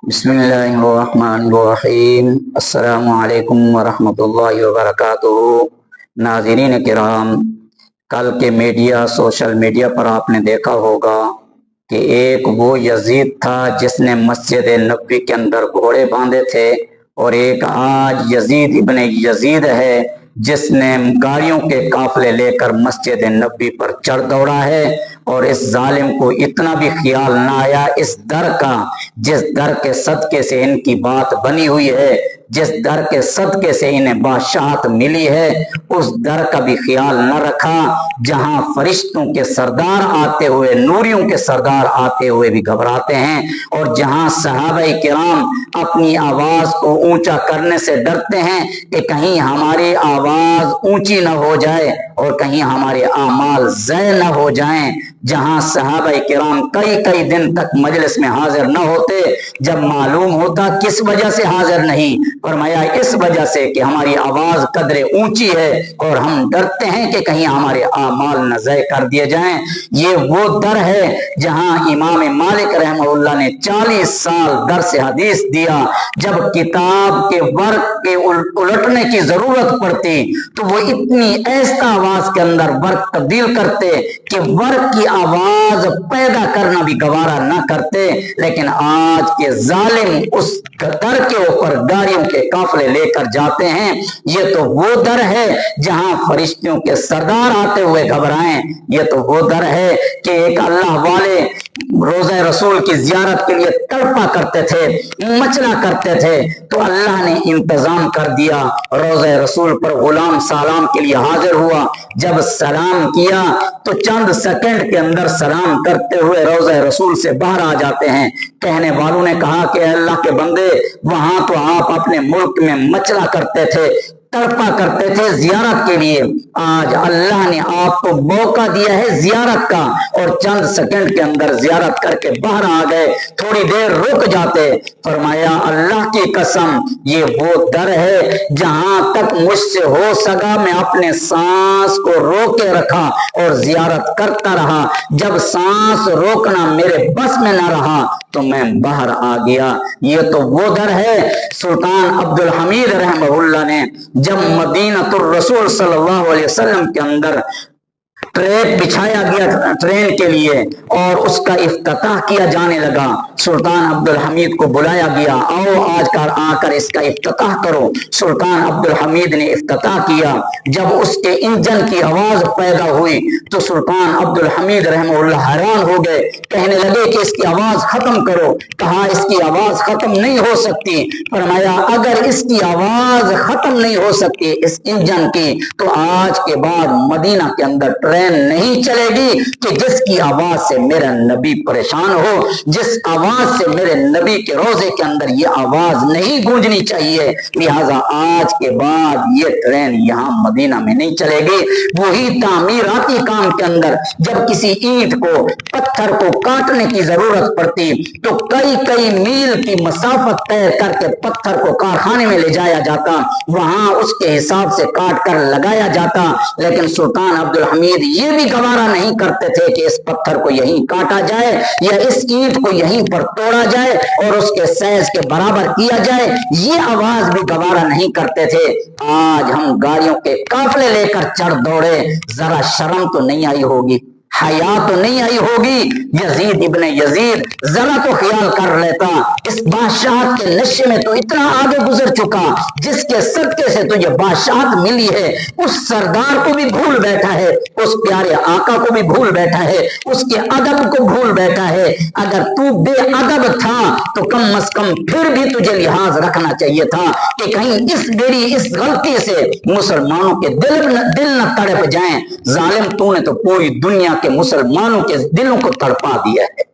بسم اللہ الرحمن الرحیم۔ السلام علیکم ورحمۃ اللہ وبرکاتہ۔ ناظرین کرام، کل کے سوشل میڈیا پر آپ نے دیکھا ہوگا کہ ایک وہ یزید تھا جس نے مسجد نبوی کے اندر گھوڑے باندھے تھے، اور ایک آج یزید ابن یزید ہے جس نے گاڑیوں کے قافلے لے کر مسجد نبوی پر چڑھ دوڑا ہے۔ اور اس ظالم کو اتنا بھی خیال نہ آیا اس در کا جس در کے صدقے سے ان کی بات بنی ہوئی ہے، جس در کے صدقے سے انہیں بادشاہت ملی ہے، اس در کا بھی خیال نہ رکھا جہاں فرشتوں کے سردار آتے ہوئے، نوریوں کے سردار آتے ہوئے بھی گھبراتے ہیں، اور جہاں صحابہ کرام اپنی آواز کو اونچا کرنے سے ڈرتے ہیں کہ کہیں ہماری آواز اونچی نہ ہو جائے اور کہیں ہمارے اعمال ضائع نہ ہو جائیں، جہاں صحابہ کرام کئی دن تک مجلس میں حاضر نہ ہوتے، جب معلوم ہوتا کس وجہ سے حاضر نہیں، فرمایا اس وجہ سے کہ ہماری آواز قدر اونچی ہے اور ہم ڈرتے ہیں کہ کہیں ہمارے اعمال نہ ضائع کر دیے جائیں۔ یہ وہ در ہے جہاں امام مالک رحمہ اللہ نے 40 سال درس حدیث دیا۔ جب کتاب کے ورق کے الٹنے کی ضرورت پڑتی تو وہ اتنی ایسا آواز کے اندر ورق تبدیل کرتے کہ ورق کی آواز پیدا کرنا بھی گوارا نہ کرتے، لیکن آج کے ظالم اس در کے اوپر گاڑیوں کے قافلے لے کر جاتے ہیں۔ یہ تو وہ در ہے جہاں فرشتوں کے سردار آتے ہوئے گھبرائیں، یہ تو وہ در ہے کہ ایک اللہ والے روزہ رسول کی زیارت کے لیے تڑپا کرتے تھے، مچلا کرتے تھے، تو اللہ نے انتظام کر دیا۔ روزہ رسول پر غلام سلام کے لیے حاضر ہوا، جب سلام کیا تو چند سیکنڈ کے اندر سلام کرتے ہوئے روزہ رسول سے باہر آ جاتے ہیں۔ کہنے والوں نے کہا کہ اللہ کے بندے، وہاں تو آپ اپنے ملک میں مچلا کرتے تھے، تڑپا کرتے تھے زیارت کے لیے، آج اللہ نے آپ کو موقع دیا ہے زیارت کا، اور چند سیکنڈ کے اندر زیارت کر کے باہر آ گئے، تھوڑی دیر رک جاتے۔ فرمایا اللہ کی قسم یہ وہ در ہے جہاں تک مجھ سے ہو سکا میں اپنے سانس کو روکے رکھا اور زیارت کرتا رہا، جب سانس روکنا میرے بس میں نہ رہا تو میں باہر آ گیا۔ یہ تو وہ در ہے۔ سلطان عبد الحمید رحمہ اللہ نے جب مدینہ الرسول صلی اللہ علیہ وسلم کے اندر ٹریک بچھایا گیا ٹرین کے لیے اور اس کا افتتاح کیا جانے لگا، سلطان عبد الحمید کو بلایا گیا، آؤ آج آ کر اس کا افتتاح کرو۔ سلطان عبد الحمید نے افتتاح کیا۔ جب اس کے انجن کی آواز پیدا ہوئی تو سلطان عبد الحمید رحمہ اللہ حیران ہو گئے، کہنے لگے کہ اس کی آواز ختم کرو۔ کہا اس کی آواز ختم نہیں ہو سکتی۔ فرمایا اگر اس کی آواز ختم نہیں ہو سکتی اس انجن کی تو آج کے بعد مدینہ کے اندر ٹرین نہیں چلے گی کہ جس کی آواز سے میرا نبی پریشان ہو، جس آواز سے میرے نبی کے روزے کے اندر یہ آواز نہیں گونجنی چاہیے، لہذا آج کے بعد یہ ٹرین یہاں مدینہ میں نہیں چلے گی۔ وہی تعمیراتی کام کے اندر جب کسی اینٹ کو، پتھر کو کاٹنے کی ضرورت پڑتی تو کئی میل کی مسافت طے کر کے پتھر کو کارخانے میں لے جایا جاتا، وہاں اس کے حساب سے کاٹ کر لگایا جاتا، لیکن سلطان عبد الحمید یہ بھی گوارا نہیں کرتے تھے کہ اس پتھر کو یہیں کاٹا جائے یا اس اینٹ کو یہیں پر توڑا جائے اور اس کے سائز کے برابر کیا جائے، یہ آواز بھی گوارا نہیں کرتے تھے۔ آج ہم گاڑیوں کے قافلے لے کر چڑھ دوڑے، ذرا شرم تو نہیں آئی ہوگی، حیا تو نہیں آئی ہوگی؟ یزید ابن یزید ذرا تو خیال کر لیتا، اس بادشاہت کے نشے میں تو اتنا آگے گزر چکا، جس کے صدقے سے تو یہ بادشاہت ملی ہے، اس سردار کو بھی بھول بیٹھا ہے، اس پیارے آقا کو بھی بھول بیٹھا ہے، اس کے ادب کو بھول بیٹھا ہے۔ اگر تو بے ادب تھا تو کم از کم پھر بھی تجھے لحاظ رکھنا چاہیے تھا کہ کہیں اس میری اس غلطی سے مسلمانوں کے دل نہ تڑپ جائیں۔ ظالم تو نے تو پوری دنیا کے مسلمانوں کے دلوں کو تڑپا دیا ہے۔